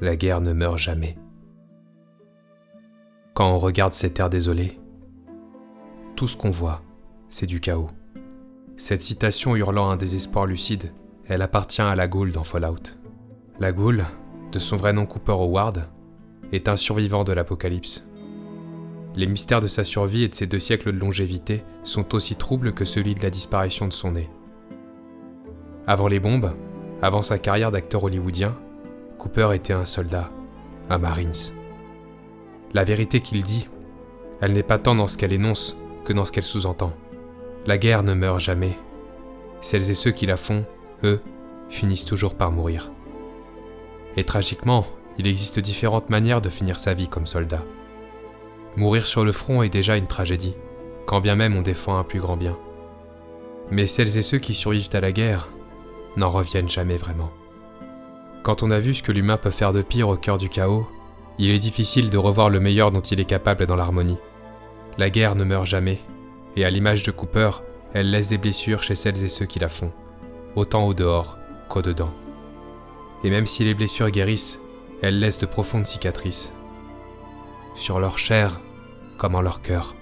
la guerre ne meurt jamais. Quand on regarde ces terres désolées, tout ce qu'on voit, c'est du chaos. Cette citation hurlant un désespoir lucide, elle appartient à la Goule dans Fallout. La Goule, de son vrai nom Cooper Howard, est un survivant de l'apocalypse. Les mystères de sa survie et de ses 2 siècles de longévité sont aussi troubles que celui de la disparition de son nez. Avant les bombes, avant sa carrière d'acteur hollywoodien, Cooper était un soldat, un Marines. La vérité qu'il dit, elle n'est pas tant dans ce qu'elle énonce que dans ce qu'elle sous-entend. La guerre ne meurt jamais. Celles et ceux qui la font, eux, finissent toujours par mourir. Et tragiquement, il existe différentes manières de finir sa vie comme soldat. Mourir sur le front est déjà une tragédie, quand bien même on défend un plus grand bien. Mais celles et ceux qui survivent à la guerre n'en reviennent jamais vraiment. Quand on a vu ce que l'humain peut faire de pire au cœur du chaos, il est difficile de revoir le meilleur dont il est capable dans l'harmonie. La guerre ne meurt jamais, et à l'image de Cooper, elle laisse des blessures chez celles et ceux qui la font, autant au dehors qu'au dedans. Et même si les blessures guérissent, elles laissent de profondes cicatrices, sur leur chair comme en leur cœur.